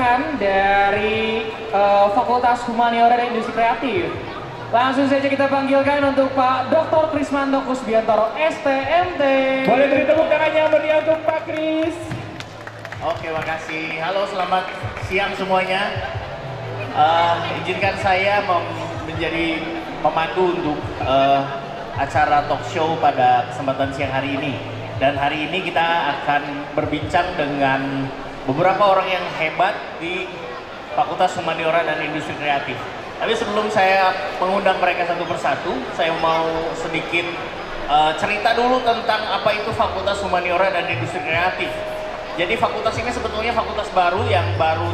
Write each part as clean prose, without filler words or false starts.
dosen dari Fakultas Humaniora dan Industri Kreatif. Langsung saja kita panggilkan untuk Pak Dr. Krismanto Kusbiantoro, STMT. Boleh beri tepuk tangannya meriah untuk Pak Kris. Oke, makasih. Halo, selamat siang semuanya. Izinkan saya menjadi pemandu untuk acara talk show pada kesempatan siang hari ini. Dan hari ini kita akan berbincang dengan beberapa orang yang hebat di Fakultas Humaniora dan Industri Kreatif. Tapi sebelum saya mengundang mereka satu persatu, saya mau sedikit cerita dulu tentang apa itu Fakultas Humaniora dan Industri Kreatif. Jadi fakultas ini sebetulnya fakultas baru yang belum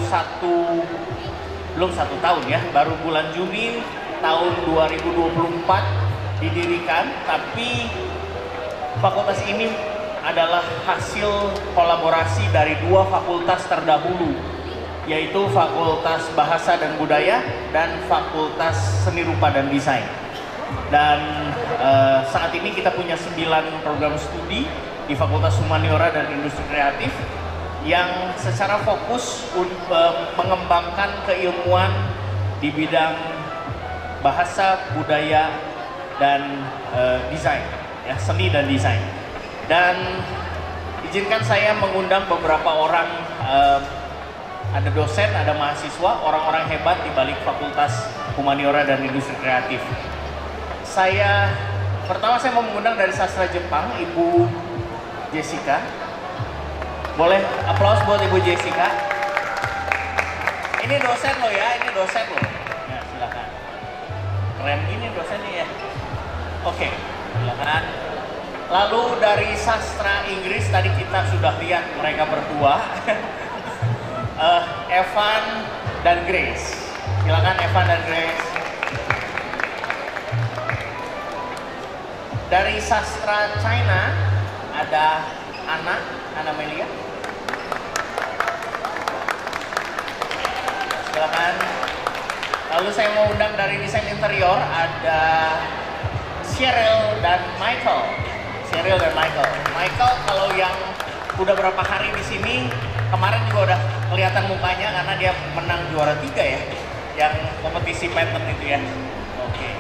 satu tahun ya, baru bulan Juni tahun 2024 didirikan. Tapi fakultas ini adalah hasil kolaborasi dari dua fakultas terdahulu, yaitu Fakultas Bahasa dan Budaya dan Fakultas Seni Rupa dan Desain. Dan saat ini kita punya 9 program studi di Fakultas Humaniora dan Industri Kreatif yang secara fokus mengembangkan keilmuan di bidang bahasa, budaya, dan desain, ya, seni dan desain. Dan izinkan saya mengundang beberapa orang, ada dosen, ada mahasiswa, orang-orang hebat di balik Fakultas Humaniora dan Industri Kreatif. Pertama saya mau mengundang dari sastra Jepang, Ibu Jessica. Boleh aplaus buat Ibu Jessica. Ini dosen loh ya, ini dosen loh. Ya, silakan. Keren ini dosennya ya. Oke, silakan. Lalu dari sastra Inggris tadi kita sudah lihat mereka berdua. Evan dan Grace. Silakan Evan dan Grace. Dari sastra China ada Anna Melia. Silakan. Lalu saya mau undang dari desain interior ada Cheryl dan Michael. Michael kalau yang udah berapa hari di sini, kemarin juga udah kelihatan mukanya karena dia menang juara 3 ya, yang kompetisi pattern itu ya. Oke.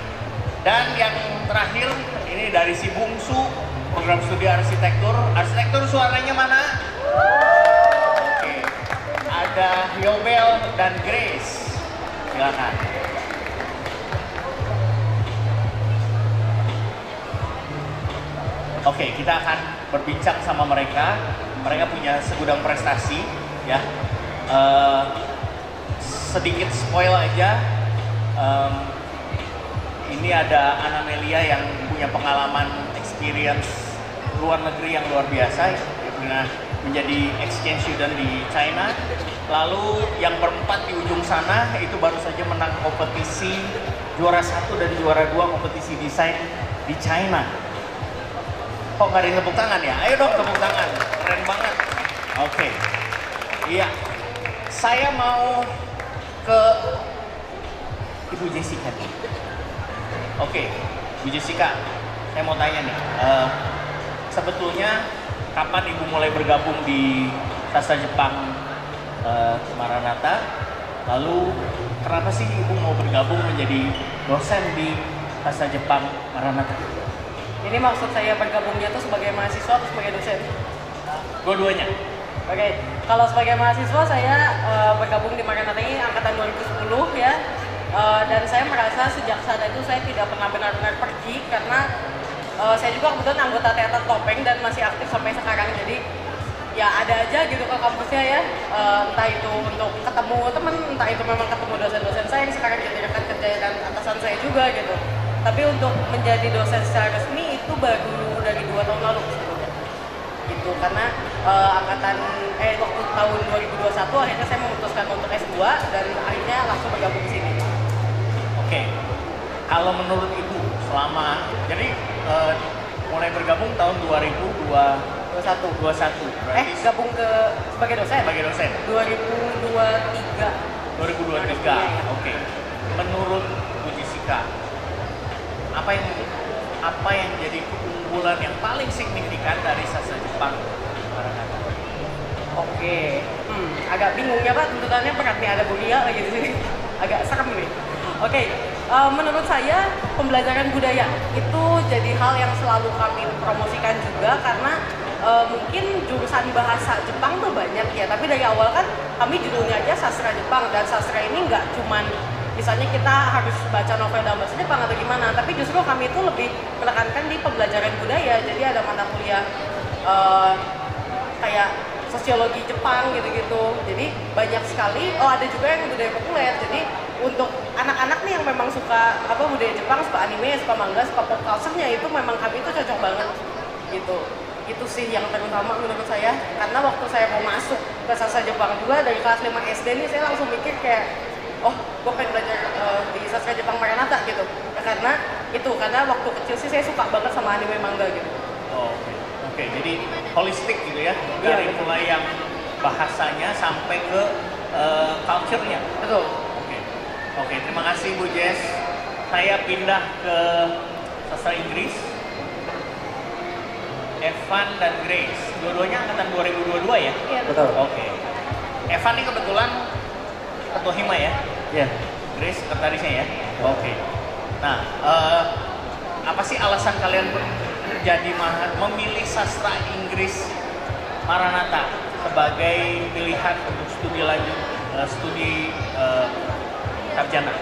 Dan yang terakhir ini dari si bungsu program studi arsitektur. Arsitektur suaranya mana? Oke. Ada Yobel dan Grace. Silakan. Oke, kita akan berbincang sama mereka. Mereka punya segudang prestasi, ya. Sedikit spoil aja. Ini ada Anna Melia yang punya pengalaman experience luar negeri yang luar biasa. Dia pernah menjadi exchange student di China. Lalu yang berempat di ujung sana itu baru saja menang kompetisi juara 1 dan juara 2 kompetisi desain di China. Kok nggak ada yang tepuk tangan ya? Ayo dong tepuk tangan, keren banget. Oke, iya. Saya mau ke Ibu Jessica nih. Oke, Bu Jessica, saya mau tanya nih. Sebetulnya kapan Ibu mulai bergabung di Sastra Jepang Maranatha? Lalu kenapa sih Ibu mau bergabung menjadi dosen di Sastra Jepang Maranatha? Ini maksud saya bergabungnya itu sebagai mahasiswa atau sebagai dosen? Dua-duanya. Oke, kalau sebagai mahasiswa saya bergabung di Maranatha ini angkatan 2010 ya. Dan saya merasa sejak saat itu saya tidak pernah benar-benar pergi karena saya juga kebetulan anggota teater topeng dan masih aktif sampai sekarang. Jadi ya ada aja gitu ke kampusnya ya, entah itu untuk ketemu temen, entah itu memang ketemu dosen-dosen saya yang sekarang jadi rekan kerja dan atasan saya juga gitu. Tapi untuk menjadi dosen secara resmi itu baru dari 2 tahun lalu sebetulnya. Gitu, karena waktu tahun 2021 akhirnya saya memutuskan untuk S2 dan akhirnya langsung bergabung di sini. Oke. Kalau menurut Ibu selama mulai bergabung tahun 2021. Gabung sebagai dosen? Sebagai dosen. 2023. 2023. Oke. Menurut Bu Jessica, apa yang jadi keunggulan yang paling signifikan dari Sastra Jepang Maranatha? Oke, Agak bingung ya Pak, tuntutannya berat nih, ada Buria lagi di sini. Agak serem nih. Oke, menurut saya pembelajaran budaya itu jadi hal yang selalu kami promosikan juga karena mungkin jurusan bahasa Jepang tuh banyak ya, tapi dari awal kan kami judulnya aja sastra Jepang, dan sastra ini nggak cuman misalnya kita harus baca novel dalam bahasa Jepang atau gimana, tapi justru kami itu lebih menekankan di pembelajaran budaya. Jadi ada mata kuliah kayak sosiologi Jepang gitu-gitu. Jadi banyak sekali. Oh, ada juga yang budaya populer. Jadi untuk anak-anak nih yang memang suka budaya Jepang, suka anime, suka manga, suka pop culture-nya, itu memang kami itu cocok banget gitu. Itu sih yang terutama menurut saya. Karena waktu saya mau masuk ke sastra Jepang juga dari kelas 5 SD nih, saya langsung mikir kayak, oh, gue pengen belajar di sastra Jepang Maranatha gitu. Ya, karena waktu kecil sih saya suka banget sama anime manga gitu. Oh, Oke, jadi holistik gitu ya, dari mulai yang bahasanya sampai ke culture-nya. Betul. Oke, terima kasih Bu Jess. Saya pindah ke sastra Inggris. Evan dan Grace, dua-duanya angkatan 2022 ya? Iya, betul. Oke. Evan ini kebetulan ketua Hima ya? Iya. Grace sekretarisnya ya? Oke. Nah, apa sih alasan kalian memilih sastra Inggris Maranatha sebagai pilihan untuk studi lanjut, sarjana?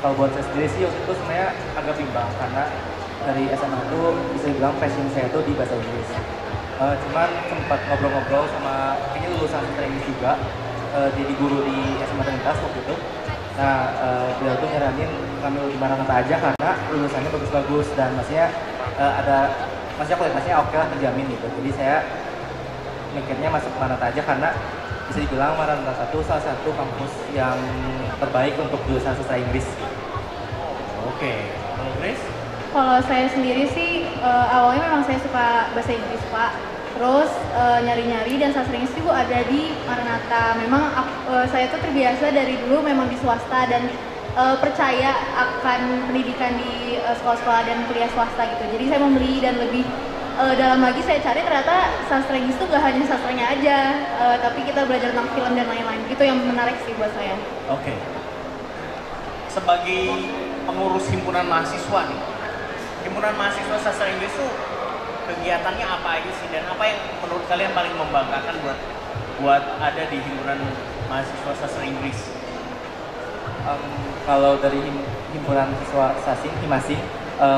Kalau buat saya sendiri sih waktu itu sebenarnya agak bimbang karena dari SMA itu bisa dibilang passion saya itu di bahasa Inggris. Cuman sempat ngobrol-ngobrol sama kayaknya lulusan sastra Inggris juga, jadi guru di SMA Trinitas waktu itu. Nah, beliau tuh nyaranin ngambil di Maranatha aja karena lulusannya bagus-bagus dan maksudnya kualitasnya oke lah, terjamin gitu. Jadi saya mikirnya masuk Maranatha aja karena bisa dibilang Maranatha itu salah satu kampus yang terbaik untuk jurusan sastra Inggris. Oke. Kalau Grace? Kalau saya sendiri sih awalnya memang saya suka bahasa Inggris Pak, terus nyari-nyari dan sastra Inggris itu ada di Maranatha. Memang saya tuh terbiasa dari dulu memang di swasta dan percaya akan pendidikan di sekolah-sekolah dan kuliah swasta gitu. Jadi saya membeli dan lebih dalam lagi saya cari ternyata sastra Inggris itu gak hanya sastranya aja, tapi kita belajar tentang film dan lain-lain. Itu yang menarik sih buat saya. Oke. Sebagai pengurus himpunan mahasiswa nih, himpunan mahasiswa sastra Inggris itu kegiatannya apa aja sih, dan apa yang menurut kalian paling membanggakan buat ada di himpunan mahasiswa sastra Inggris? Kalau dari himpunan siswa Sasing, Himasing,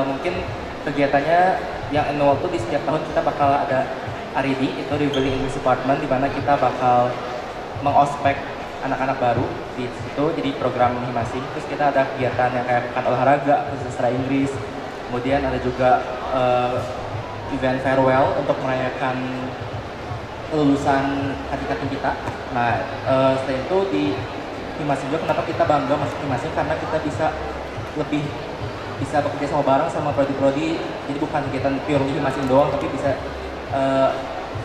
mungkin kegiatannya yang annual tuh di setiap tahun kita bakal ada RED, itu Revealing English Department, di mana kita bakal mengospek anak-anak baru di situ, jadi program Himasing. Terus kita ada kegiatan yang kayak pekan olahraga khusus sastra Inggris, kemudian ada juga event farewell untuk merayakan kelulusan adik-adik kita. Nah, setelah itu di Himasing juga kenapa kita bangga masuk Himasing, karena kita bisa bekerja sama bareng sama prodi-prodi, jadi bukan kegiatan pure Himasing doang, tapi bisa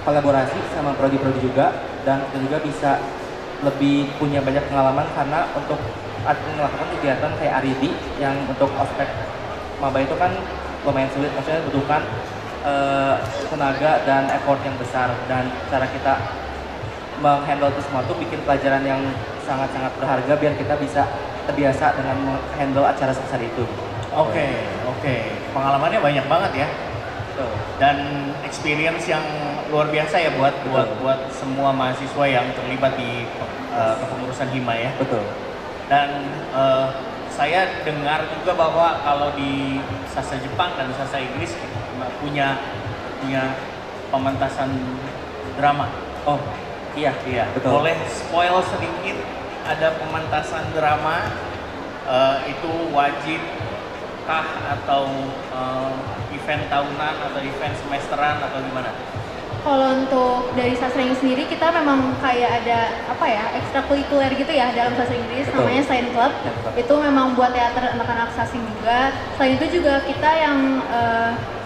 kolaborasi sama prodi-prodi juga, dan kita juga bisa lebih punya banyak pengalaman karena untuk melakukan kegiatan kayak RED yang untuk ospek maba itu kan lumayan sulit, maksudnya butuhkan tenaga dan effort yang besar, dan cara kita menghandle itu semua tuh bikin pelajaran yang sangat-sangat berharga biar kita bisa terbiasa dengan menghandle acara sebesar itu. Oke. Pengalamannya banyak banget ya. Betul. Dan experience yang luar biasa ya buat semua mahasiswa yang terlibat di kepengurusan Hima ya. Betul. Dan saya dengar juga bahwa kalau di sastra Jepang dan sastra Inggris punya pementasan drama. Oh, iya, betul. Boleh spoil sedikit, ada pementasan drama, itu wajib kah atau event tahunan atau event semesteran atau gimana? Kalau untuk dari sastra Inggris sendiri, kita memang kayak ada ekstrakurikuler gitu ya dalam sastra Inggris. Betul. Namanya Science Club. Itu memang buat teater anak-anak sasing juga. Selain itu juga kita yang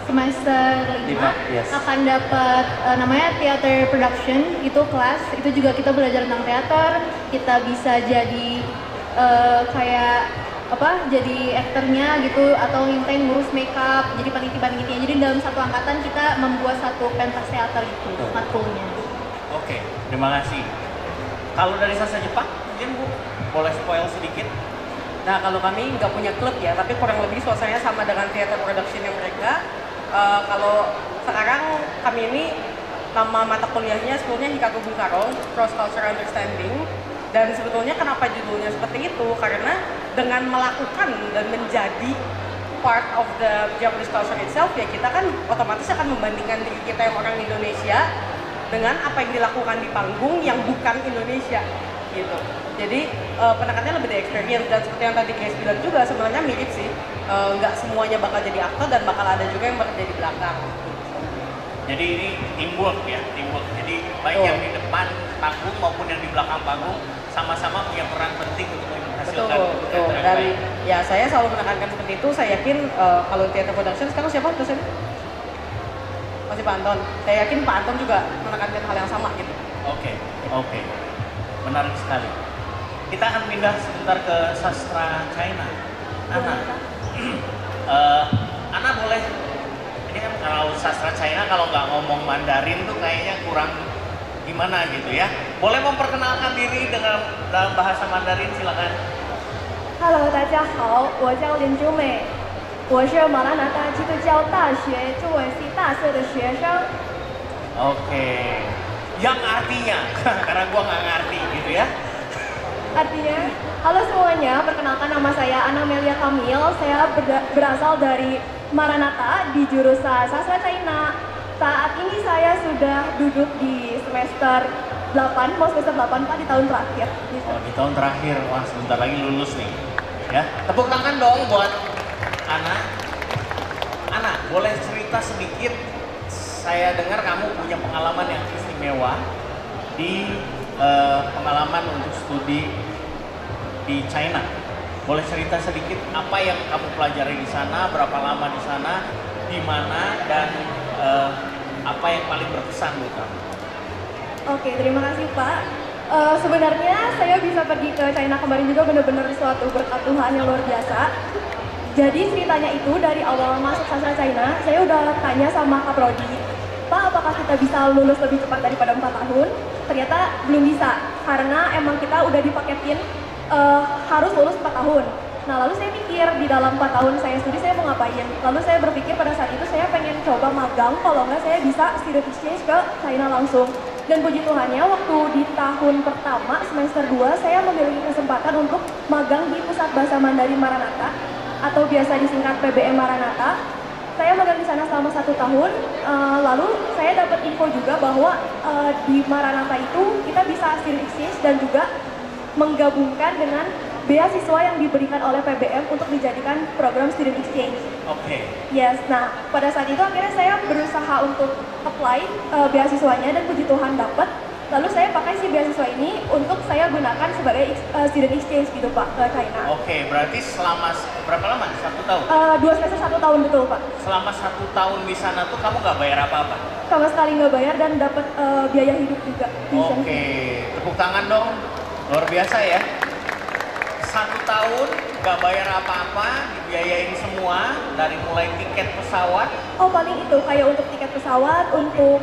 semester 5 yes, akan dapat namanya theater production, itu kelas. Itu juga kita belajar tentang teater. Kita bisa jadi jadi aktornya gitu, atau yang ngurus makeup, jadi panitia-panitianya. Jadi dalam satu angkatan kita membuat satu pentas teater gitu matkulnya. Oke, terima kasih. Kalau dari Sastra Jepang, mungkin Bu boleh spoil sedikit. Nah, kalau kami nggak punya klub ya, tapi kurang lebih suasananya sama dengan theater production yang mereka. Kalau sekarang kami ini nama mata kuliahnya sebetulnya Hikaku Bung Karong, Cross Cultural Understanding. Dan sebetulnya kenapa judulnya seperti itu? Karena dengan melakukan dan menjadi part of the Japanese culture itself, ya kita kan otomatis akan membandingkan diri kita yang orang Indonesia dengan apa yang dilakukan di panggung yang bukan Indonesia gitu. Jadi penekanannya lebih di experience, dan seperti yang tadi Grace bilang juga sebenarnya mirip sih. Nggak semuanya bakal jadi aktor dan bakal ada juga yang bekerja di belakang. Jadi ini teamwork ya, teamwork. Jadi baik yang di depan panggung maupun yang di belakang panggung sama-sama punya peran penting untuk menghasilkan Betul. yang Dan baik. ya saya selalu menekankan seperti itu. Saya yakin kalau theater production sekarang siapa dosennya? Masih Pak Anton. Saya yakin Pak Anton juga menekankan hal yang sama gitu. Oke. Menarik sekali. Kita akan pindah sebentar ke sastra China. Ana. Ana boleh. Ini kan kalau sastra China kalau nggak ngomong Mandarin tuh kayaknya kurang gimana gitu ya. Boleh memperkenalkan diri dengan dalam bahasa Mandarin, silakan. Hello， 大家好，我叫林珠美，我是马来纳大基督教大学中文系大四的学生。 Oke. Yang artinya, karena gua nggak ngerti gitu ya. Artinya, halo semuanya, perkenalkan nama saya Ana Melia Kamil. Saya berasal dari Maranatha di jurusan Sastra China. Saat ini saya sudah duduk di semester 8, mau semester 8 Pak, di tahun terakhir. Gitu. Oh, di tahun terakhir, wah sebentar lagi lulus nih. Ya, tepuk tangan dong buat Ana. Ana, boleh cerita sedikit? Saya dengar kamu punya pengalaman yang istimewa di pengalaman untuk studi di China. Boleh cerita sedikit apa yang kamu pelajari di sana, berapa lama di sana, di mana, dan apa yang paling berkesan buat kamu? Oke, terima kasih Pak. Sebenarnya saya bisa pergi ke China kemarin juga benar-benar suatu berkat Tuhan yang luar biasa. Jadi ceritanya itu dari awal masuk sastra China, saya udah tanya sama Kak Prodi, Pak, apakah kita bisa lulus lebih cepat daripada 4 tahun? Ternyata belum bisa, karena emang kita udah dipaketin harus lulus 4 tahun. Nah, lalu saya mikir di dalam 4 tahun saya studi saya mau ngapain. Lalu saya berpikir pada saat itu saya pengen coba magang, kalau nggak saya bisa student exchange ke China langsung. Dan puji Tuhannya waktu di tahun pertama semester 2 saya memiliki kesempatan untuk magang di Pusat Bahasa Mandarin Maranatha atau biasa disingkat PBM Maranatha. Saya magang di sana selama 1 tahun, lalu saya dapat info juga bahwa di Maranatha itu kita bisa student exchange dan juga menggabungkan dengan beasiswa yang diberikan oleh PBM untuk dijadikan program student exchange. Oke. Yes, nah pada saat itu akhirnya saya berusaha untuk apply beasiswanya dan puji Tuhan dapat. Lalu saya pakai si beasiswa ini untuk saya gunakan sebagai student exchange gitu Pak ke China. Oke, berarti selama berapa lama? 1 tahun? 2 semester 1 tahun betul Pak. Selama 1 tahun di sana tuh kamu nggak bayar apa-apa? Sama sekali nggak bayar dan dapat biaya hidup juga. Oke, tepuk tangan dong. Luar biasa ya. 1 tahun nggak bayar apa-apa, dibiayain semua dari mulai tiket pesawat. Oh paling itu kayak untuk tiket pesawat, untuk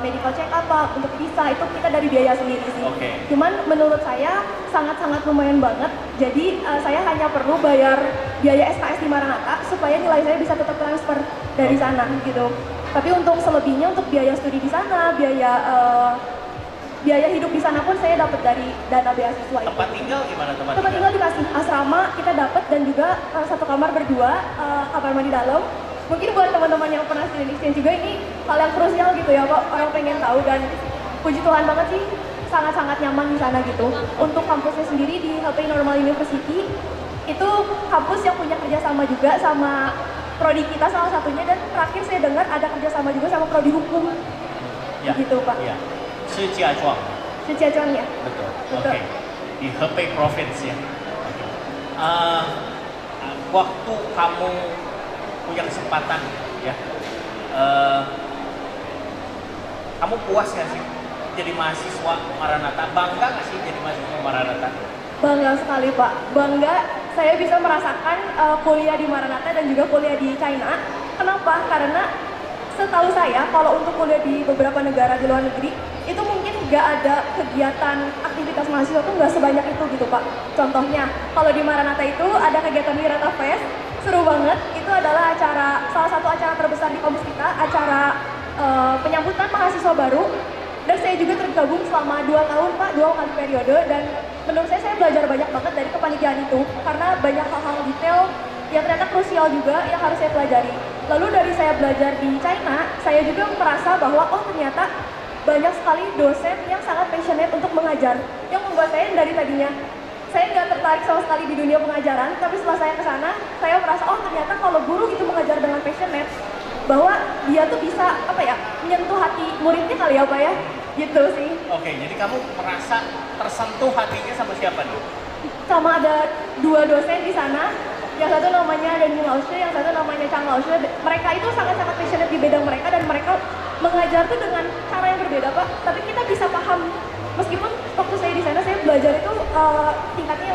medical check up, untuk visa itu kita dari biaya sendiri sih. Oke. Cuman menurut saya sangat-sangat lumayan banget. Jadi saya hanya perlu bayar biaya SKS di Maranatha supaya nilai saya bisa tetap transfer dari sana gitu. Tapi untuk selebihnya untuk biaya studi di sana, biaya hidup di sana pun saya dapat dari dana beasiswa itu. Tempat tinggal gimana tempat Tempat tinggal dikasih asrama kita dapat dan juga satu kamar berdua, kamar mandi dalam. Mungkin buat teman-teman yang pernah student exchange juga ini hal yang krusial gitu ya Pak, orang pengen tahu dan puji Tuhan banget sih sangat-sangat nyaman di sana gitu. Untuk kampusnya sendiri di HP Normal University itu kampus yang punya kerjasama juga sama prodi kita salah satunya, dan terakhir saya dengar ada kerjasama juga sama prodi hukum. Ya, Gitu Pak. ya. Shijiazhuang. Shijiazhuang ya. Betul. Betul. Oke. Di Hebei Province ya. Waktu kamu punya kesempatan ya, kamu puas nggak sih jadi mahasiswa Maranatha? Bangga nggak sih jadi mahasiswa Maranatha? Bangga sekali Pak, bangga saya bisa merasakan kuliah di Maranatha dan juga kuliah di China. Kenapa? Karena setahu saya kalau untuk kuliah di beberapa negara di luar negeri itu mungkin nggak ada kegiatan aktivitas mahasiswa tuh nggak sebanyak itu gitu Pak. Contohnya, kalau di Maranatha itu ada kegiatan Wirata Fest, seru banget. Itu adalah salah satu acara terbesar di kampus kita, acara penyambutan mahasiswa baru. Dan saya juga tergabung selama 2 tahun Pak, 2 kali periode. Dan menurut saya belajar banyak banget dari kepanitiaan itu, karena banyak hal-hal detail yang ternyata krusial juga yang harus saya pelajari. Lalu dari saya belajar di China, saya juga merasa bahwa ternyata banyak sekali dosen yang sangat passionate untuk mengajar. Yang membuat saya dari tadinya, saya nggak tertarik sama sekali di dunia pengajaran, tapi setelah saya ke sana, saya merasa ternyata kalau guru itu mengajar dengan passionate, bahwa dia tuh bisa menyentuh hati muridnya kali ya Pak ya, gitu sih. Oke, jadi kamu merasa tersentuh hatinya sama siapa nih? Sama ada 2 dosen di sana, yang satu namanya Daniel Laushe, yang satu namanya Chang Laushe. Mereka itu sangat-sangat passionate di bidang mereka dan mereka mengajar tuh dengan cara yang berbeda Pak, tapi kita bisa paham. Meskipun waktu saya di sana saya belajar itu tingkatnya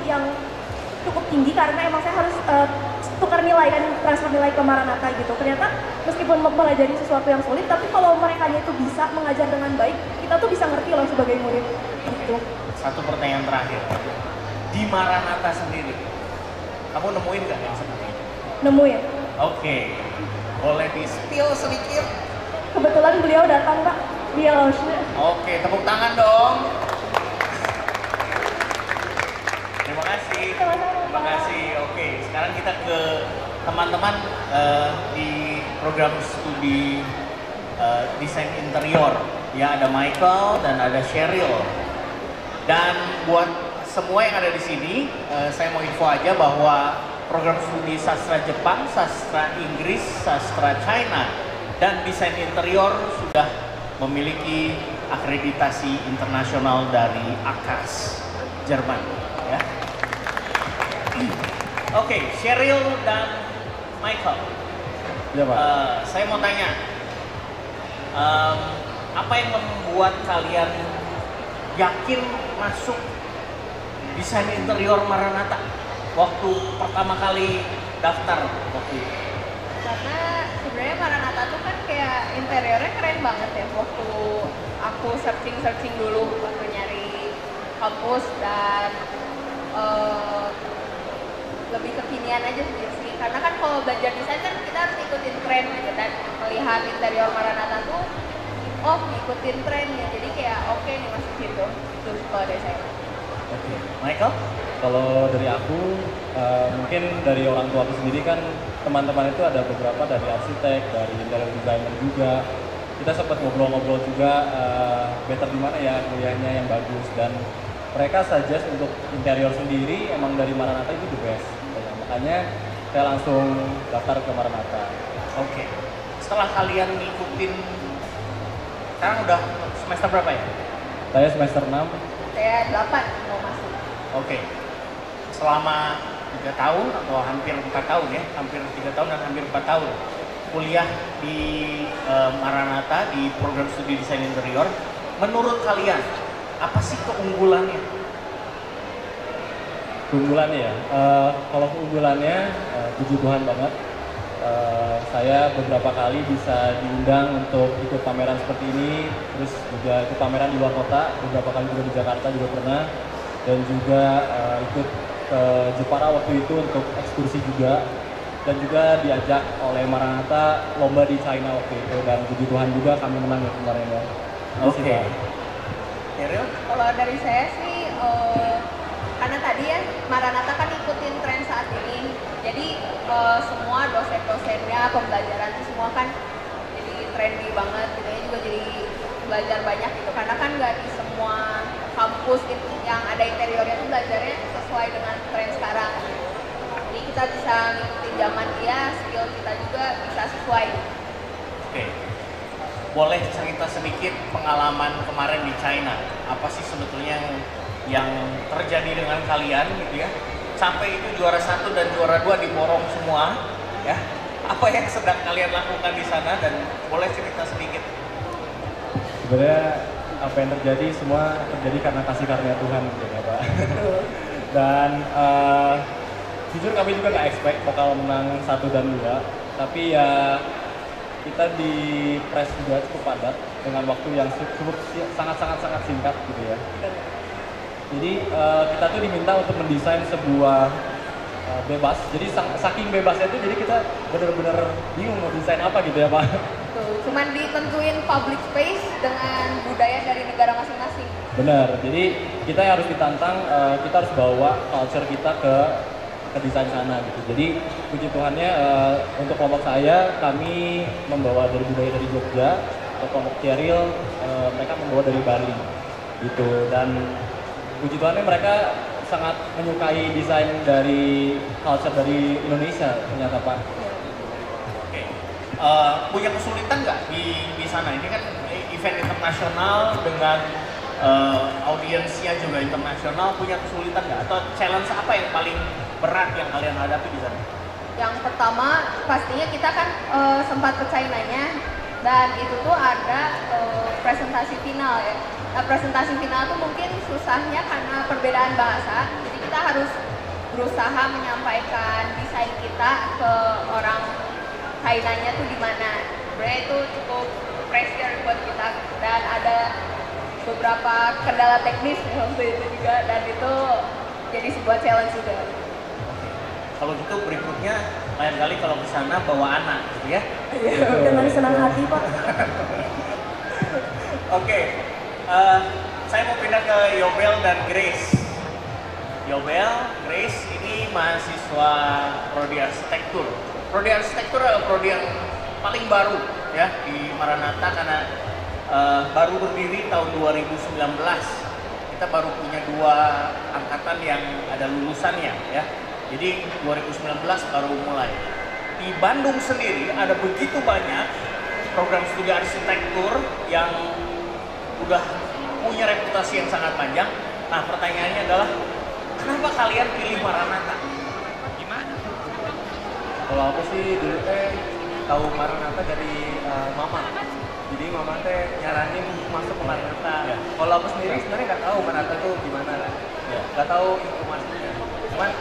yang cukup tinggi karena emang saya harus tukar nilai dan transfer nilai ke Maranatha gitu. Ternyata meskipun mempelajari sesuatu yang sulit, tapi kalau mereka itu bisa mengajar dengan baik, kita tuh bisa ngerti loh sebagai murid. Gitu. Satu pertanyaan terakhir, di Maranatha sendiri, kamu nemuin nggak yang seperti ini? Nemuin. Oke, boleh di-spill sedikit? Kebetulan beliau datang Pak, dia Laushe. Oke, tepuk tangan dong. Terima kasih. Terima kasih. Oke, sekarang kita ke teman-teman di program studi desain interior. Ya, ada Michael dan ada Cheryl. Dan buat semua yang ada di sini, saya mau info aja bahwa program studi sastra Jepang, sastra Inggris, sastra China, dan desain interior sudah memiliki akreditasi internasional dari AKAS, Jerman. Ya. Oke, Cheryl dan Michael. Ya, Pak. Saya mau tanya, apa yang membuat kalian yakin masuk desain interior Maranatha waktu pertama kali daftar waktu itu? Karena sebenarnya Maranatha tuh kan kayak interiornya keren banget ya. Waktu aku searching dulu waktu nyari kampus dan lebih kekinian aja sih. Karena kan kalau belajar desain kan kita harus ikutin tren gitu, dan melihat interior Maranatha tuh ngikutin tren ya. Jadi kayak oke nih masuk situ. Terus kalau dari saya. Oke, Michael? Kalau dari aku, mungkin dari orang tua aku sendiri kan teman-teman itu ada beberapa dari arsitek, dari interior designer juga. Kita sempat ngobrol-ngobrol juga better di mana ya kuliahnya yang bagus, dan mereka suggest untuk interior sendiri emang dari Maranatha itu the best. Makanya saya langsung daftar ke Maranatha. Oke. Setelah kalian ngikutin, sekarang udah semester berapa ya? Saya semester 6. Saya 8 mau masuk. Oke. Selama 3 tahun atau hampir 4 tahun ya, hampir 3 tahun dan hampir 4 tahun kuliah di Maranatha di program studi desain interior, menurut kalian apa sih keunggulannya? Keunggulannya ya, kalau keunggulannya puji Tuhan banget, saya beberapa kali bisa diundang untuk ikut pameran seperti ini, terus juga ikut pameran di luar kota, beberapa kali juga di Jakarta juga pernah, dan juga ikut ke Jepara waktu itu untuk ekskursi juga, dan juga diajak oleh Maranatha lomba di China waktu itu, dan puji Tuhan juga kami menang ya kemarin ya. Oke. Cheryl? Kalau dari saya sih, karena tadi ya Maranatha kan ikutin tren saat ini, jadi semua dosen-dosennya, pembelajaran itu semua kan jadi trendy banget, gitu ya, juga jadi belajar banyak gitu, karena kan nggak di semua kampus yang ada interiornya tuh belajarnya sesuai dengan tren sekarang. Jadi kita bisa ngikutin zaman dia, skill kita juga bisa sesuai. Oke. Boleh cerita sedikit pengalaman kemarin di China? Apa sih sebetulnya yang terjadi dengan kalian gitu ya? Sampai itu juara 1 dan juara 2 diborong semua ya. Apa yang sedang kalian lakukan di sana, dan boleh cerita sedikit? Sebenarnya apa yang terjadi semua terjadi karena kasih karunia Tuhan gitu ya Pak. Dan jujur kami juga nggak expect bakal menang 1 dan 2, tapi ya kita di press juga cukup padat dengan waktu yang sangat singkat gitu ya. Jadi kita tuh diminta untuk mendesain sebuah bebas. Jadi saking bebasnya itu jadi kita benar-benar bingung mau desain apa gitu ya Pak. Tuh, cuman ditentuin public space dengan budaya dari negara masing-masing. Benar. Jadi kita harus ditantang, kita harus bawa culture kita ke desain sana gitu. Jadi puji Tuhannya untuk kelompok saya kami membawa dari budaya dari Jogja, untuk kelompok Ceril mereka membawa dari Bali gitu. Dan puji Tuhannya mereka sangat menyukai desain dari culture dari Indonesia ternyata Pak. Oke. Punya kesulitan nggak di sana? Ini kan event internasional dengan audiensnya juga internasional, punya kesulitan nggak? Atau challenge apa yang paling berat yang kalian hadapi di sana? Yang pertama pastinya kita kan sempat ke China-nya dan itu tuh ada presentasi final ya. Nah, presentasi final tuh mungkin susahnya karena perbedaan bahasa. Jadi kita harus berusaha menyampaikan desain kita ke orang China-nya tuh di mana. Sebenarnya itu cukup pressure buat kita dan ada beberapa kendala teknis waktu itu juga dan itu jadi sebuah challenge juga. Kalau gitu berikutnya lain kali kalau ke sana bawa anak gitu ya. Dengan senang hati Pak. Oke. Saya mau pindah ke Yobel dan Grace. Yobel, Grace ini mahasiswa Prodi Arsitektur. Prodi Arsitektur adalah prodi yang paling baru ya di Maranatha karena baru berdiri tahun 2019. Kita baru punya 2 angkatan yang ada lulusannya ya. Jadi 2019 baru mulai. Di Bandung sendiri ada begitu banyak program studi arsitektur yang udah punya reputasi yang sangat panjang. Nah pertanyaannya adalah kenapa kalian pilih Maranatha? Gimana? Kalau aku sih dulu tahu Maranatha dari mama. Jadi mama nyaranin masuk ke Maranatha. Ya. Kalau aku sendiri sebenarnya nggak tahu Maranatha tuh gimana kan. Ya. Nggak tahu informasinya. Cuman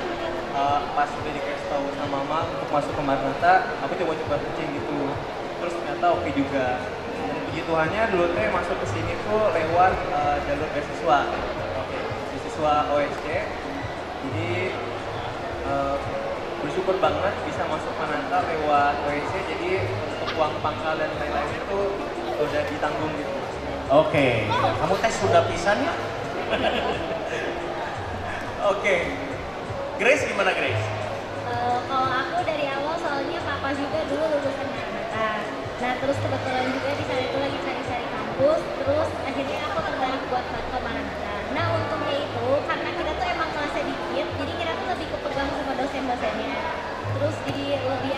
pas udah dikasih tahu sama mama untuk masuk ke Maranatha, aku coba searching gitu. Terus ternyata oke juga. Dan puji Tuhannya dulu masuk ke sini tuh lewat jalur beasiswa. Beasiswa OSC. Jadi bersyukur banget bisa masuk Maranatha lewat OSC. Jadi untuk uang pangkal dan lain-lain itu udah ditanggung gitu. Oke. Kamu tes sudah pisan ya? Oke. Grace gimana Grace? Kalau aku dari awal soalnya papa juga dulu lulusan Maranatha. Nah terus kebetulan juga di sana itu lagi cari-cari kampus. Terus akhirnya aku tertarik buat ke Maranatha. Nah untungnya itu karena kita tuh emang kelasnya dikit, jadi kita tuh lebih kepegang sama dosen-dosennya. Terus jadi lebih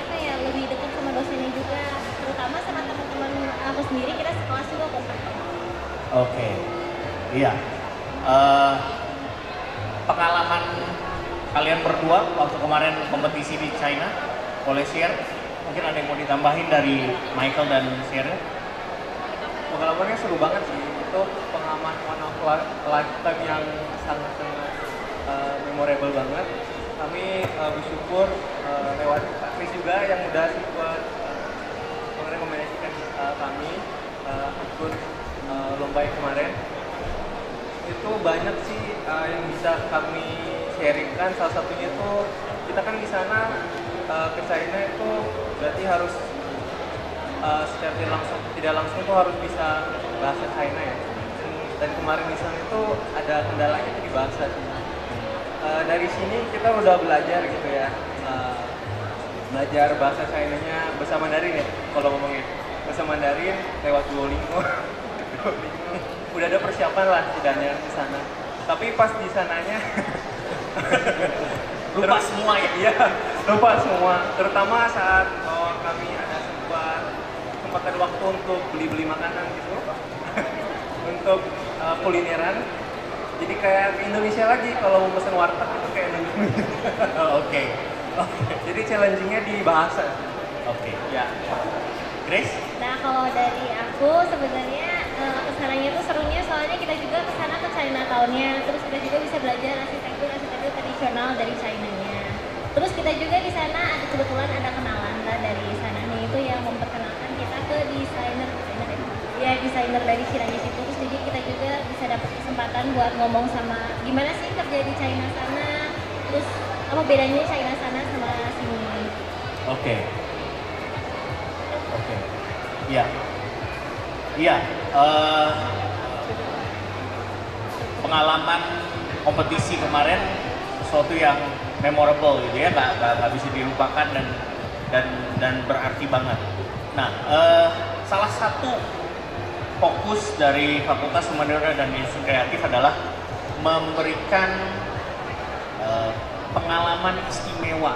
lebih dekat sama dosennya juga. Terutama sama teman-teman aku sendiri, kita sekelas juga kompak. Oke. Iya. Pengalaman kalian berdua waktu kemarin kompetisi di China, boleh share? Mungkin ada yang mau ditambahin dari Michael dan Sierra? Pengalamannya seru banget sih. Itu pengalaman one of lifetime yang sangat-sangat memorable banget. Kami bersyukur lewat Pak Kris juga yang udah sempat merekomendasikan kami ikut lomba yang kemarin. Itu banyak sih yang bisa kami sharingkan. Salah satunya tuh kita kan di sana ke China itu berarti harus secara tidak langsung tuh harus bisa bahasa China ya. Dan kemarin di sana itu ada kendalanya itu di bahasa sih. Dari sini kita udah belajar gitu ya, belajar bahasa China-nya bahasa Mandarin ya. Kalau ngomongnya bahasa Mandarin lewat Duolingo. Udah ada persiapan lah setidaknya di sana. Tapi pas di sananya lupa semua ya? Iya, lupa semua. Terutama saat kami ada sempat ada waktu untuk beli makanan gitu, untuk kulineran. Jadi kayak ke Indonesia lagi kalau mau pesen warteg itu kayak Indonesia. Oke. Jadi challenging-nya di bahasa. Oke. Ya. Grace? Nah kalau dari aku sebenarnya kesananya tuh serunya soalnya kita juga kesana ke China tahunnya, terus kita juga bisa belajar arsitektur tradisional dari China-nya. Terus kita juga di sana kebetulan ada kenalan Maranatha dari sana nih, itu yang memperkenalkan kita ke desainer dari Ciranjang itu. Terus jadi kita juga bisa dapat kesempatan buat ngomong sama gimana sih kerja di China sana, terus apa bedanya China sana sama sini. Oke. Iya. Pengalaman kompetisi kemarin sesuatu yang memorable gitu ya, nggak bisa dilupakan dan berarti banget. Nah, salah satu fokus dari Fakultas Humaniora dan Industri Kreatif adalah memberikan pengalaman istimewa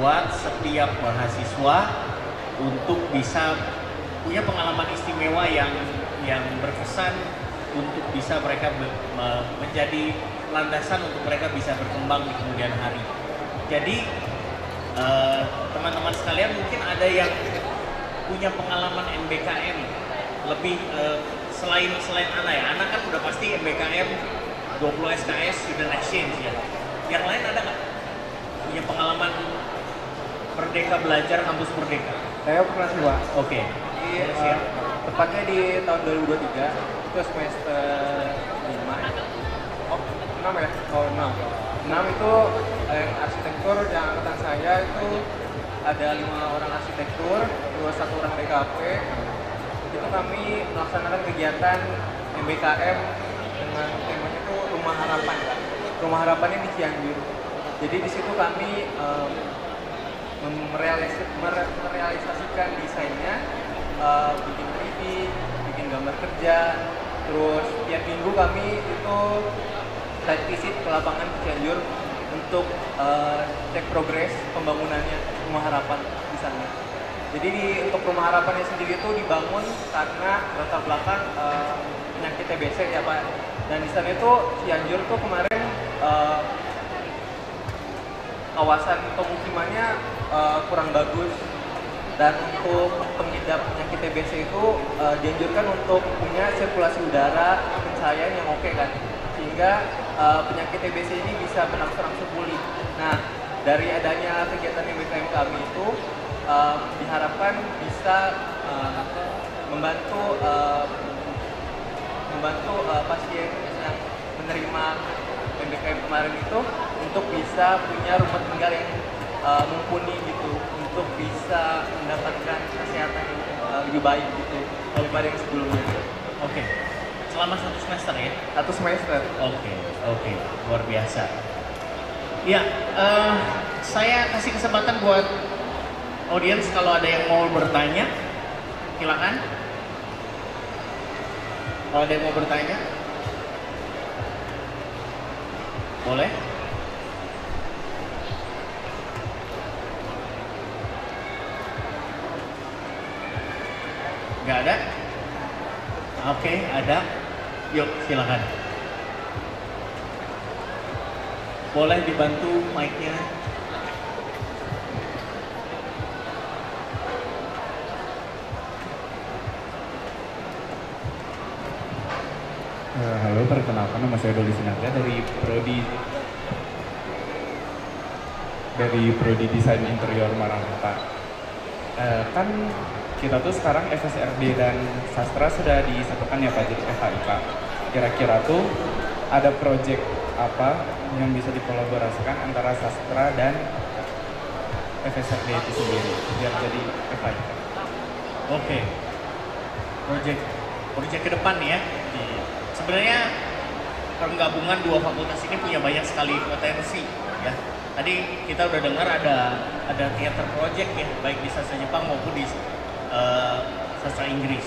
buat setiap mahasiswa untuk bisa punya pengalaman istimewa yang berkesan untuk bisa mereka menjadi landasan untuk mereka bisa berkembang di kemudian hari. Jadi teman-teman sekalian mungkin ada yang punya pengalaman MBKM lebih selain Ana ya. Ana kan udah pasti MBKM 20 SKS Student Exchange ya. Yang lain ada nggak punya pengalaman Merdeka Belajar Kampus Merdeka? Saya pernah sih, Pak. Oke. Tepatnya di tahun 2023 itu semester 5. Oh, 6 ya? Oh, 6 itu arsitektur yang angkatan saya itu ada 5 orang arsitektur, terus 1 orang DKP. Itu kami melaksanakan kegiatan MBKM dengan temanya itu Rumah Harapan. Rumah Harapannya di Cianjur. Jadi di situ kami merealisasikan desainnya, bikin 3D, bikin gambar kerja, terus tiap minggu kami itu site visit ke lapangan ke Cianjur untuk cek progres pembangunannya Rumah Harapan di sana. Jadi untuk Rumah Harapannya sendiri itu dibangun karena latar belakang penyakit TBC ya Pak. Dan di sana itu Cianjur tuh kemarin kawasan pemukimannya kurang bagus, dan untuk pengidap penyakit TBC itu dianjurkan untuk punya sirkulasi udara pencahayaan yang oke kan, sehingga penyakit TBC ini bisa berangsur-angsur pulih. Nah, dari adanya kegiatan MBKM kami itu diharapkan bisa membantu pasien yang menerima MBKM kemarin itu untuk bisa punya rumah tinggal yang mumpuni gitu, untuk bisa mendapatkan kesehatan yang lebih baik gitu daripada yang sebelumnya. Oke. Selama 1 semester ya? 1 semester. Oke. Luar biasa. Ya, saya kasih kesempatan buat audiens kalau ada yang mau bertanya, silakan. Kalau ada yang mau bertanya, boleh. Nggak ada? Oke, ada. Yuk, silakan. Boleh dibantu mic-nya? Halo, perkenalkan nama saya Doli Sinaga dari Prodi Desain Interior Maranatha. Kan kita tuh sekarang FSRD dan Sastra sudah disatukan ya Pak, jadi FHIK. Kira-kira tuh ada proyek apa yang bisa dikolaborasikan antara Sastra dan FSRD itu sendiri biar jadi FHIK? Oke. Proyek ke depan nih ya. Sebenarnya penggabungan dua fakultas ini punya banyak sekali potensi ya. Tadi kita udah dengar ada theater project ya, baik di sastra Jepang maupun di sastra Inggris.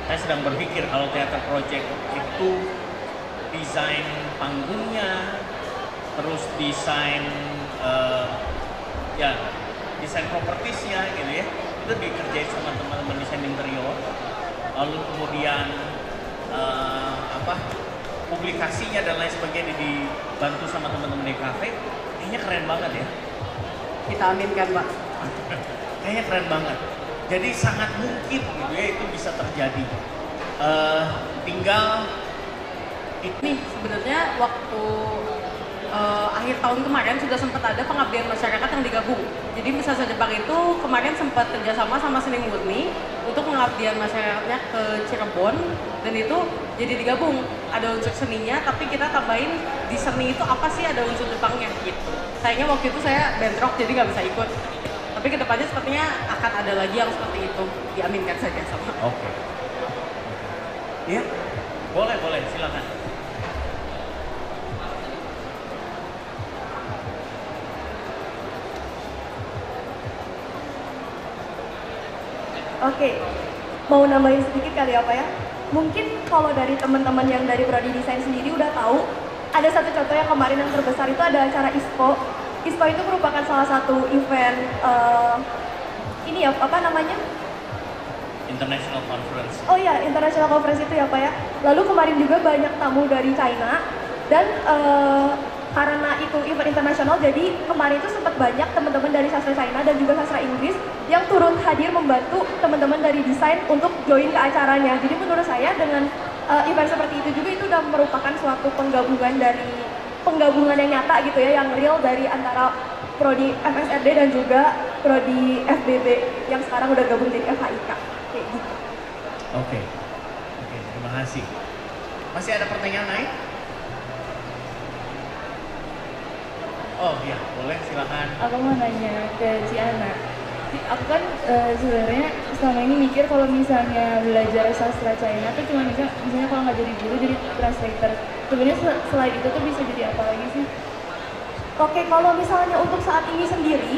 Saya sedang berpikir kalau theater project itu desain panggungnya, terus desain desain propertiesnya gitu ya, itu dikerjain sama teman-teman desain interior. Lalu kemudian publikasinya dan lain sebagainya dibantu sama teman-teman DKV, kayaknya keren banget ya. Kita aminkan Pak. Kayaknya keren banget. Jadi sangat mungkin gitu ya itu bisa terjadi. Tinggal ini sebenarnya waktu akhir tahun kemarin sudah sempat ada pengabdian masyarakat yang digabung. Jadi Sastra Jepang itu kemarin sempat kerjasama sama Seni Murni untuk pengabdian masyarakatnya ke Cirebon, dan itu jadi digabung. Ada unsur seninya, tapi kita tambahin di seni itu apa sih, ada unsur Jepangnya gitu. Sayangnya waktu itu saya bentrok jadi nggak bisa ikut. Tapi kedepannya sepertinya akan ada lagi yang seperti itu, diaminkan saja sama. Oke. Iya, boleh, silakan. Oke, mau nambahin sedikit kali apa ya? Mungkin kalau dari teman-teman yang dari prodi desain sendiri udah tahu, ada satu contoh yang kemarin yang terbesar itu ada acara ISPO. ISPO itu merupakan salah satu event ini ya, apa namanya? International Conference. Oh iya, International Conference itu ya Pak ya. Lalu kemarin juga banyak tamu dari China, dan karena itu event internasional, jadi kemarin itu sempat banyak teman-teman dari sastra China dan juga sastra Inggris yang turun hadir membantu teman-teman dari desain untuk join ke acaranya. Jadi menurut saya dengan event seperti itu juga itu udah merupakan suatu penggabungan yang nyata gitu ya, yang real dari antara prodi FSRD dan juga prodi FBB yang sekarang udah gabung jadi FHIK. Kayak gitu. Oke, terima kasih. Masih ada pertanyaan lain? Oh iya, boleh, silakan. Aku mau nanya ke Ciana. Aku kan sebenarnya selama ini mikir kalau misalnya belajar sastra China tuh cuma misalnya kalau nggak jadi guru jadi translator. Sebenarnya selain itu tuh bisa jadi apa lagi sih? Oke, kalau misalnya untuk saat ini sendiri,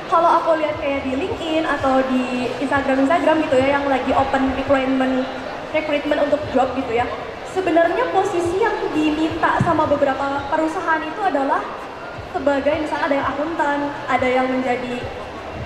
kalau aku lihat kayak di LinkedIn atau di Instagram gitu ya yang lagi open recruitment untuk job gitu ya. Sebenarnya posisi yang diminta sama beberapa perusahaan itu adalah sebagai misalnya ada yang akuntan, ada yang menjadi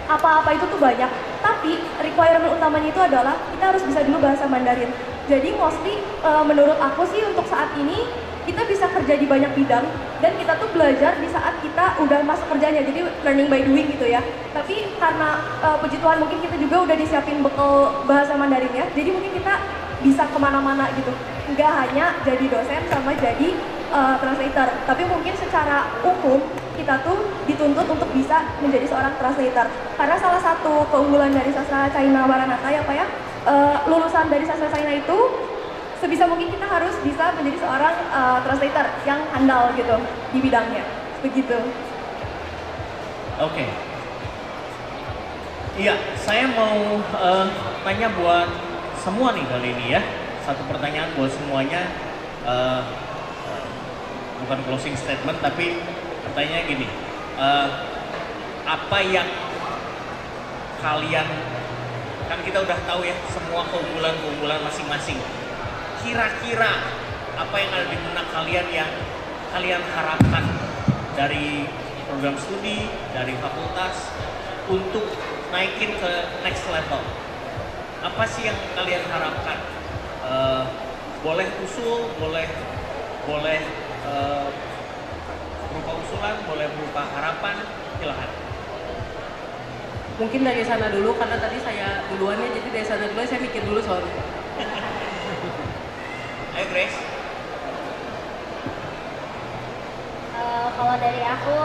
apa-apa itu tuh banyak. Tapi requirement utamanya itu adalah kita harus bisa dulu bahasa Mandarin. Jadi mostly menurut aku sih untuk saat ini kita bisa kerja di banyak bidang dan kita tuh belajar di saat kita udah masuk kerjanya, jadi learning by doing gitu ya. Tapi karena puji Tuhan mungkin kita juga udah disiapin bekal bahasa Mandarinnya, jadi mungkin kita bisa kemana-mana gitu, nggak hanya jadi dosen sama jadi translator, tapi mungkin secara umum kita tuh dituntut untuk bisa menjadi seorang translator. Karena salah satu keunggulan dari sastra China Maranatha ya Pak ya, lulusan dari sastra China itu sebisa mungkin kita harus bisa menjadi seorang translator yang handal gitu di bidangnya, begitu. Oke. Iya, saya mau tanya buat semua nih kali ini ya. Satu pertanyaan buat semuanya, bukan closing statement tapi pertanyaannya gini, apa yang kalian, kan kita udah tahu ya semua keunggulan masing-masing. Kira-kira apa yang ada di benak kalian yang kalian harapkan dari program studi, dari fakultas untuk naikin ke next level? Apa sih yang kalian harapkan? Boleh usul, boleh berupa usulan, boleh berupa harapan, silakan. Mungkin dari sana dulu, karena tadi saya duluannya, jadi dari sana dulu saya mikir dulu soalnya. Ayo Grace. Kalau dari aku,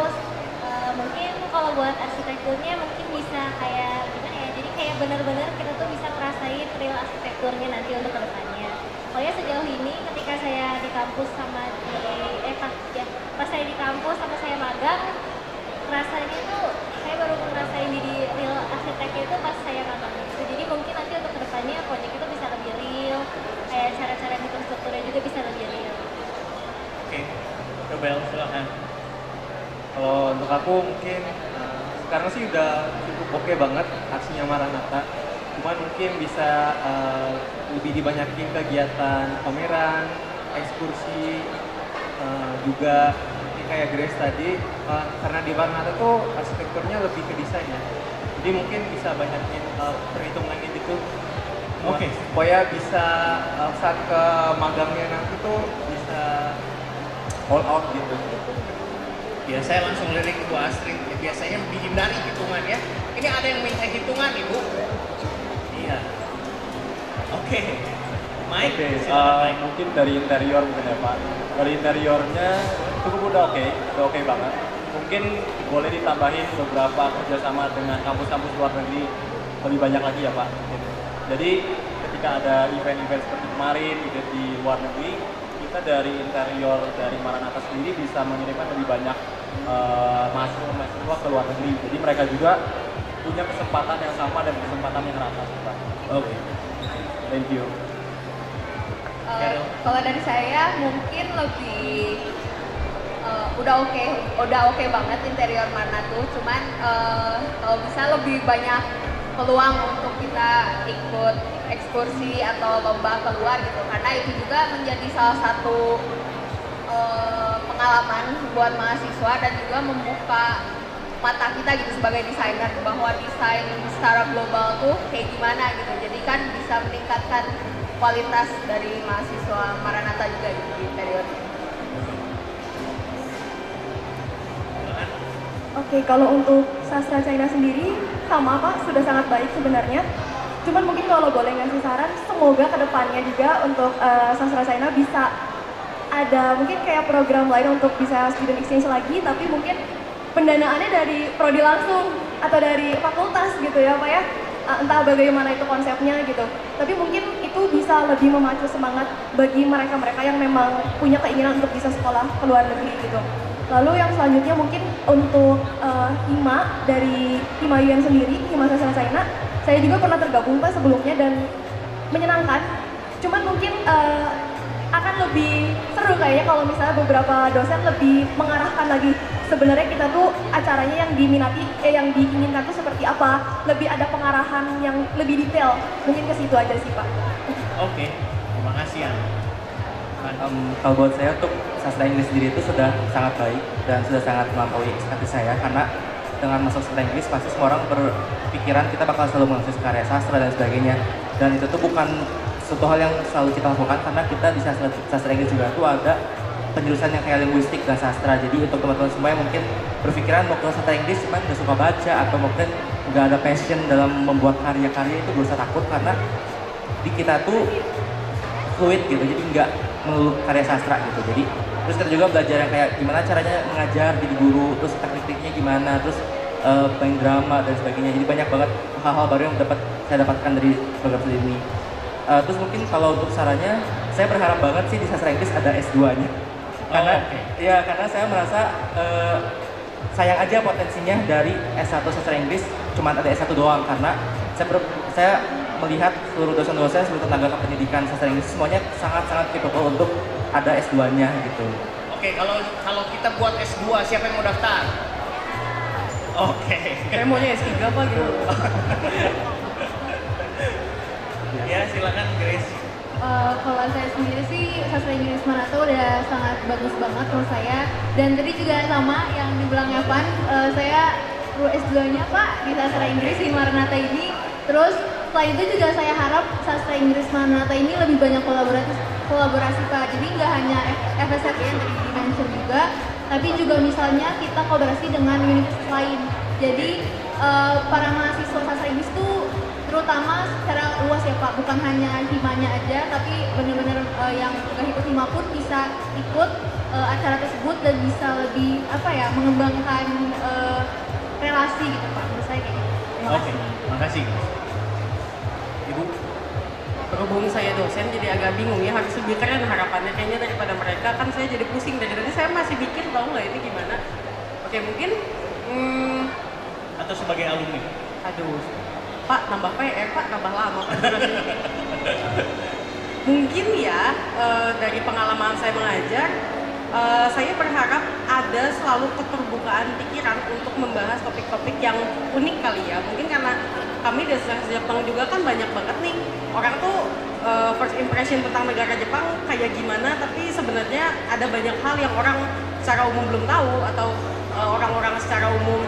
mungkin kalau buat arsitekturnya mungkin bisa kayak gimana ya, jadi kayak benar-benar kita tuh bisa ngerasain real arsitekturnya nanti untuk kedepannya. Soalnya sejauh ini ketika saya di kampus sama pas saya di kampus sama saya magang, rasanya tuh saya baru ngerasain di real arsiteknya itu pas saya magang gitu. Jadi mungkin nanti untuk kedepannya proyek itu bisa lebih real, kayak cara-cara bikin strukturnya juga bisa lebih real. Oke, Nobel silakan. Kalau untuk aku mungkin sekarang sih udah cukup oke banget aksinya Maranatha. Cuman mungkin bisa lebih dibanyakin kegiatan pameran, ekskursi, juga kayak Grace tadi, karena di Maranatha tuh arsitekturnya lebih ke desain ya. Jadi mungkin bisa banyakin perhitungannya gitu. Oke. Supaya bisa saat ke magangnya nanti tuh bisa all out gitu. Ya saya langsung lirik Bu Astrid, ya, biasanya dihindari hitungan ya. Ini ada yang minta hitungan Ibu. Iya. Oke. Mike, mungkin dari interior mungkin ya Pak. Dari interiornya cukup udah oke banget. Mungkin boleh ditambahin beberapa kerjasama dengan kampus-kampus luar negeri lebih banyak lagi ya Pak. Jadi ketika ada event-event seperti kemarin, event di luar negeri, kita dari interior dari Maranatha sendiri bisa mengirimkan lebih banyak mahasiswa ke luar negeri. Jadi mereka juga punya kesempatan yang sama dan kesempatan yang rata Pak. Oke. Thank you. Kalau dari saya mungkin lebih udah oke banget interior Maranatha, cuman kalau bisa lebih banyak peluang untuk kita ikut ekskursi atau lomba keluar gitu, karena itu juga menjadi salah satu pengalaman buat mahasiswa dan juga membuka mata kita gitu sebagai desainer bahwa desain secara global tuh kayak gimana gitu. Jadi kan bisa meningkatkan kualitas dari mahasiswa Maranatha juga gitu di interior. Oke, kalau untuk sastra China sendiri sama Pak, sudah sangat baik sebenarnya. Cuman mungkin kalau boleh ngasih saran, semoga kedepannya juga untuk sastra China bisa ada mungkin kayak program lain untuk bisa student exchange lagi, tapi mungkin pendanaannya dari prodi langsung atau dari fakultas gitu ya Pak ya. Entah bagaimana itu konsepnya gitu. Tapi mungkin itu bisa lebih memacu semangat bagi mereka-mereka yang memang punya keinginan untuk bisa sekolah ke luar negeri gitu. Lalu yang selanjutnya mungkin untuk Hima dari Hima Yuan sendiri, Hima Sastra China, saya juga pernah tergabung Pak sebelumnya dan menyenangkan. Cuman mungkin akan lebih seru kayaknya kalau misalnya beberapa dosen lebih mengarahkan lagi sebenarnya kita tuh acaranya yang diminati, yang diinginkan tuh seperti apa, lebih ada pengarahan yang lebih detail. Mungkin ke situ aja sih Pak. Oke, terima kasih ya. Kalau buat saya untuk sastra Inggris sendiri itu sudah sangat baik dan sudah sangat melampaui ekspektasi saya, karena dengan masuk sastra Inggris pasti semua orang berpikiran kita bakal selalu mengakses karya sastra dan sebagainya, dan itu tuh bukan suatu hal yang selalu kita lakukan, karena kita di sastra Inggris juga tuh ada penjurusan yang kayak linguistik dan sastra. Jadi untuk teman-teman semua yang mungkin berpikiran mau ke sastra Inggris cuman nggak suka baca atau mungkin nggak ada passion dalam membuat karya-karya, itu gak usah takut, karena di kita tuh fluid gitu, jadi nggak melulu karya sastra gitu. Jadi terus kita juga belajar yang kayak gimana caranya mengajar jadi guru, terus teknik-tekniknya gimana, terus main drama dan sebagainya. Jadi banyak banget hal-hal baru yang saya dapatkan dari program studi ini. Terus mungkin kalau untuk sarannya, saya berharap banget sih di sastra Inggris ada S2-nya. Karena ya karena saya merasa sayang aja potensinya dari S1 sastra Inggris cuma ada S1 doang, karena saya melihat seluruh dosen-dosen, seluruh tenaga kependidikan sastra Inggris semuanya sangat-sangat capable untuk ada S2-nya gitu. Oke, kalau kita buat S2, siapa yang mau daftar? Oke. Saya maunya S3 Pak gitu. Ya, silakan Grace. Kalau saya sendiri sih sastra Inggris Maranatha udah sangat bagus banget menurut saya, dan tadi juga sama yang dibilang Evan, saya perlu S2-nya Pak di sastra Inggris di Maranatha ini. Terus selain itu juga saya harap sastra Inggris Maranatha ini lebih banyak kolaborasi Pak. Jadi nggak hanya FSRD yang tadi di-mention juga, tapi juga misalnya kita kolaborasi dengan universitas lain. Jadi para mahasiswa sastra Inggris tuh terutama secara luas ya Pak, bukan hanya himanya aja, tapi benar-benar yang nggak ikut hima pun bisa ikut acara tersebut dan bisa lebih mengembangkan relasi gitu Pak, menurut saya kayak gitu. Oke, makasih. Ibu? Berhubung saya dosen jadi agak bingung ya, harus lebih keren harapannya kayaknya daripada mereka, kan saya jadi pusing dari tadi, saya masih mikir tahu nggak ini gimana. Oke, mungkin atau sebagai alumni? Aduh, Pak nambah PR, Pak nambah lama Pak. Mungkin ya dari pengalaman saya mengajar, saya berharap ada selalu keterbukaan pikiran untuk membahas topik-topik yang unik kali ya. Mungkin karena kami dari Jepang juga kan banyak banget nih orang tuh first impression tentang negara Jepang kayak gimana, tapi sebenarnya ada banyak hal yang orang secara umum belum tahu, atau orang-orang secara umum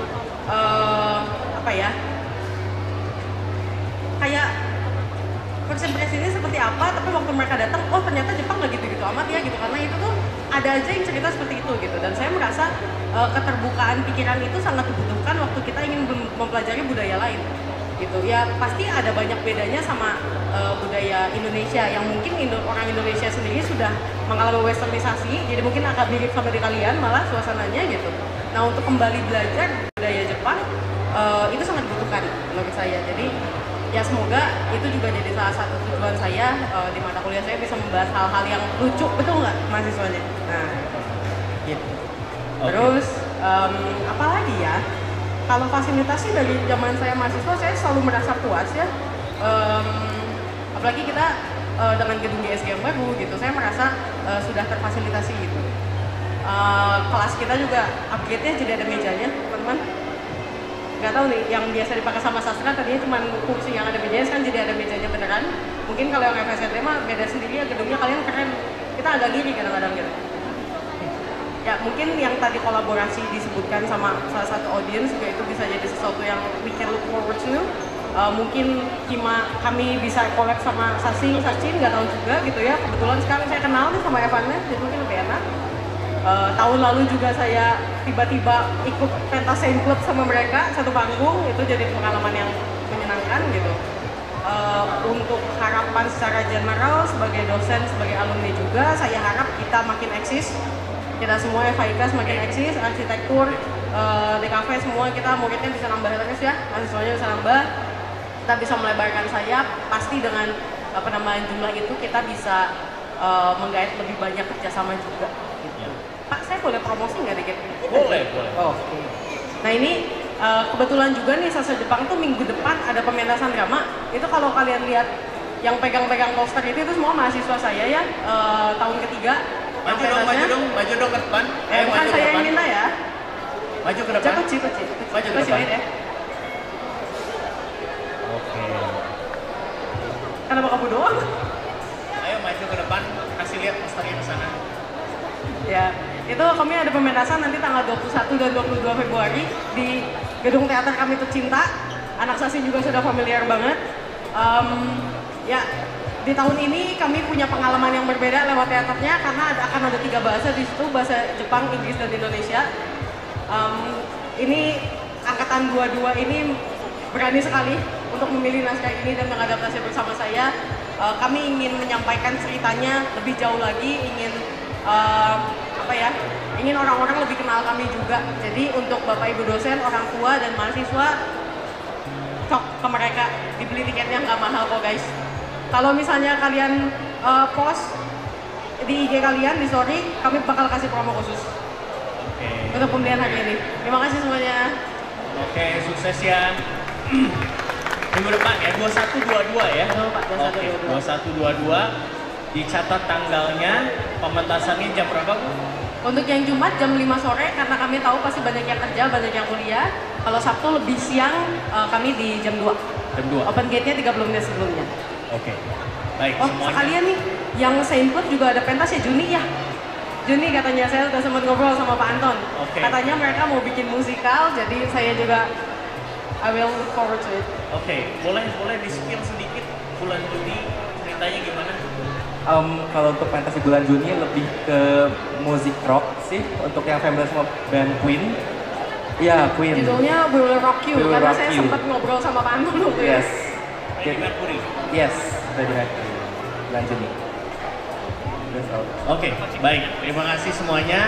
kayak first impression ini seperti apa, tapi waktu mereka datang, oh ternyata Jepang nggak gitu-gitu amat ya gitu, karena itu tuh ada aja yang cerita seperti itu gitu. Dan saya merasa keterbukaan pikiran itu sangat dibutuhkan waktu kita ingin mempelajari budaya lain. gitu ya. Pasti ada banyak bedanya sama budaya Indonesia yang mungkin orang Indonesia sendiri sudah mengalami westernisasi, jadi mungkin agak mirip sama di kalian malah suasananya gitu. Nah untuk kembali belajar budaya Jepang itu sangat dibutuhkan menurut saya. Jadi ya semoga itu juga jadi salah satu tujuan saya di mata kuliah saya, bisa membahas hal-hal yang lucu, betul nggak mahasiswanya? Nah gitu. Terus apa lagi ya? Kalau fasilitas sih dari zaman saya mahasiswa saya selalu merasa puas ya. Apalagi kita dengan gedung GSG yang baru gitu, saya merasa sudah terfasilitasi gitu. Kelas kita juga upgrade-nya jadi ada mejanya, teman-teman. Nggak tahu nih, yang biasa dipakai sama sastra tadinya cuma kursi yang ada mejanya, kan jadi ada mejanya beneran. Mungkin kalau yang FSNT mah beda sendiri ya, gedungnya kalian keren. Kita agak gini kadang-kadang gitu. Ya mungkin yang tadi kolaborasi disebutkan sama salah satu audiens juga itu bisa jadi sesuatu yang we can look forward to. Mungkin kami bisa collab sama Sachin, nggak tahu juga gitu ya. Kebetulan sekarang saya kenal nih sama Evannya, jadi mungkin lebih enak. Tahun lalu juga saya tiba-tiba ikut pentas Saint Club sama mereka, satu panggung, itu jadi pengalaman yang menyenangkan gitu. Untuk harapan secara general sebagai dosen, sebagai alumni juga, saya harap kita makin eksis. Kita semua FHIK semakin eksis, arsitektur, DKV semua kita muridnya bisa nambah terus ya, mahasiswanya bisa nambah. Kita bisa melebarkan sayap, pasti dengan penambahan jumlah itu kita bisa menggait lebih banyak kerjasama juga. Gitu. Pak, saya boleh promosi nggak dikit? Boleh. Oh, okay. Nah ini kebetulan juga nih Sastra Jepang tuh minggu depan ada pementasan drama. Itu kalau kalian lihat yang pegang-pegang poster itu semua mahasiswa saya ya, tahun ketiga. Maju dong ke depan. Bukan saya yang minta ya. Maju ke depan. Kecil. Maju ke depan. Ya. Oke. Kenapa kamu doang? Ayo maju ke depan, kasih lihat posternya ke sana. Ya, itu kami ada pementasan nanti tanggal 21 dan 22 Februari di gedung teater kami tercinta. Anak Sasi juga sudah familiar banget. Ya, di tahun ini kami punya pengalaman yang berbeda lewat teaternya karena akan ada 3 bahasa di situ, bahasa Jepang, Inggris, dan Indonesia. Ini angkatan 22 ini berani sekali untuk memilih naskah ini dan mengadaptasi bersama saya. Kami ingin menyampaikan ceritanya lebih jauh lagi, ingin ingin orang-orang lebih kenal kami juga. Jadi untuk Bapak Ibu dosen, orang tua, dan mahasiswa, cok ke mereka, dibeli tiketnya nggak mahal kok guys. Kalau misalnya kalian post di IG kalian, di story, kami bakal kasih promo khusus untuk pembelian hari ini. Terima kasih semuanya. Oke, sukses ya. Minggu depan ya, 21-22 ya? Oke, 21-22. Dicatat tanggalnya, pementasannya jam berapa Bu? Untuk yang Jumat jam 5 sore, karena kami tahu pasti banyak yang kerja, banyak yang kuliah. Kalau Sabtu lebih siang, kami di jam 2. Jam 2? Open gate-nya 30 menit sebelumnya. Oke, baik Oh, semuanya. sekalian nih, yang Saint Club juga ada pentas ya, Juni ya? Juni katanya, saya udah sempat ngobrol sama Pak Anton. Katanya mereka mau bikin musikal, jadi saya juga I will look forward to it. Oke, boleh di-spill sedikit bulan Juni ceritanya gimana? Kalau untuk pentas di bulan Juni lebih ke musik rock sih, untuk yang familiar sama band Queen. Ya, Queen. Judulnya We Will Rock You, We Will karena Rock saya You. sempat ngobrol sama Pak Anton waktu Yes. Freddie Mercury. Yes, Freddie Mercury. Bulan Juni. Oke, baik. Terima kasih semuanya.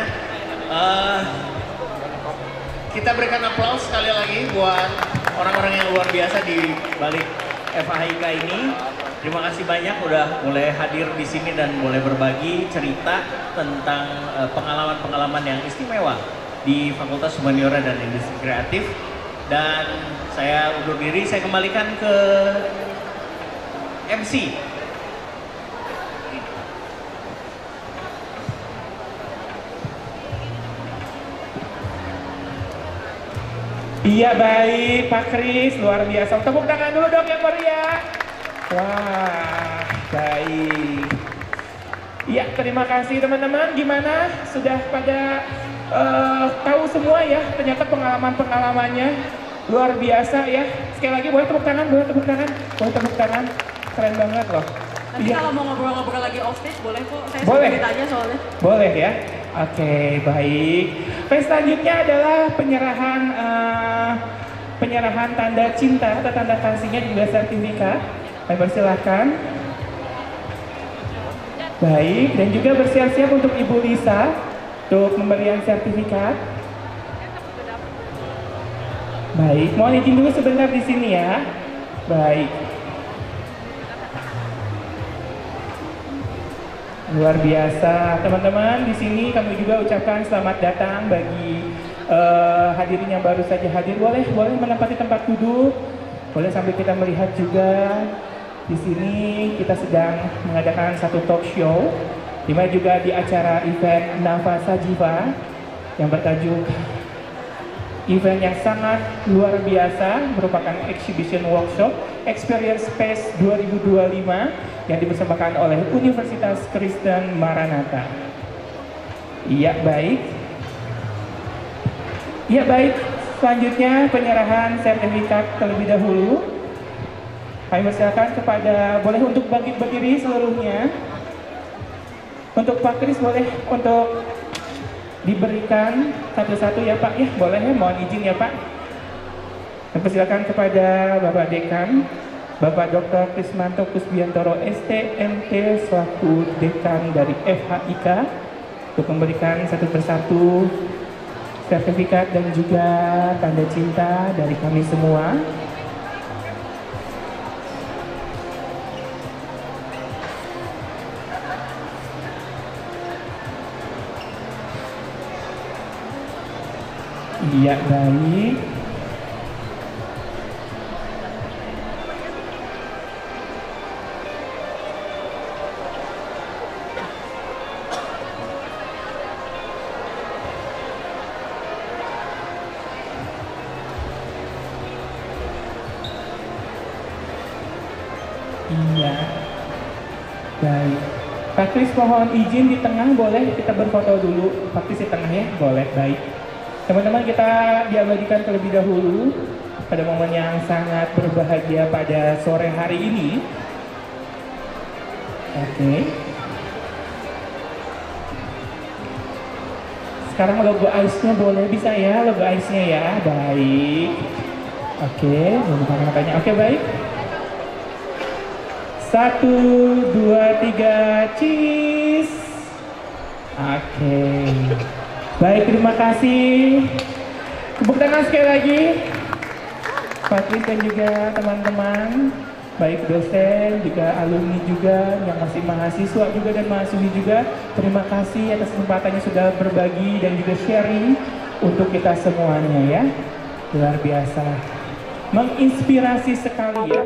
Kita berikan aplaus sekali lagi buat orang-orang yang luar biasa di balik FHIK ini. Terima kasih banyak udah boleh hadir di sini dan boleh berbagi cerita tentang pengalaman-pengalaman yang istimewa di Fakultas Humaniora dan Industri Kreatif. Dan saya undur diri, saya kembalikan ke MC. Iya baik, Pak Kris, luar biasa. Tepuk tangan dulu dong yang meriah. Wah, baik. Iya, terima kasih teman-teman. Gimana? Sudah pada tahu semua ya, ternyata pengalaman-pengalamannya luar biasa ya. Sekali lagi boleh tepuk tangan, boleh tepuk tangan, boleh tepuk tangan. Keren banget loh. Nanti kalau mau ngobrol-ngobrol lagi off stage boleh kok, saya Boleh. sudah ditanya soalnya. Boleh ya? Oke, baik. Selanjutnya adalah penyerahan penyerahan tanda cinta atau tanda kasihnya dan juga sertifikat. Kami persilahkan. Baik, dan juga bersiap-siap untuk Ibu Lisa untuk pemberian sertifikat. Baik, mohon izin dulu sebentar di sini ya. Baik. Luar biasa, teman-teman. Di sini kami juga ucapkan selamat datang bagi hadirin yang baru saja hadir. Boleh menempati tempat duduk. Boleh sambil kita melihat juga di sini kita sedang mengadakan satu talk show, di mana juga di acara event Nafasa Jiva yang bertajuk event yang sangat luar biasa, merupakan exhibition workshop Experience Space 2025 yang dipersembahkan oleh Universitas Kristen Maranatha. Iya baik. Iya baik. Selanjutnya penyerahan sertifikat terlebih dahulu. Kami persilakan kepada, boleh untuk bangkit berdiri seluruhnya. Untuk Pak Kris boleh untuk diberikan satu-satu ya Pak, ya boleh ya, mohon izin ya Pak. Dan persilakan kepada Bapak Dekan, Bapak Dr. Krismanto Kusbiantoro STMT selaku Dekan dari FHIK untuk memberikan satu persatu sertifikat dan juga tanda cinta dari kami semua. Iya baik. Iya. Baik. Pak Kris mohon izin di tengah, boleh kita berfoto dulu. Pak Kris di tengah ya, boleh. Baik. Teman-teman, kita diabadikan terlebih dahulu pada momen yang sangat berbahagia pada sore hari ini. Oke. Sekarang logo ICE-nya boleh, bisa ya logo ICE-nya ya. Baik. Oke, makanya. Oke, baik. 1, 2, 3, cheese. Oke. Baik, terima kasih. Tepuk tangan sekali lagi. Pak Kris dan juga teman-teman, baik dosen, juga alumni juga, yang masih mahasiswa juga dan mahasiswi juga. Terima kasih atas kesempatannya sudah berbagi dan juga sharing untuk kita semuanya ya. Luar biasa. Menginspirasi sekali ya.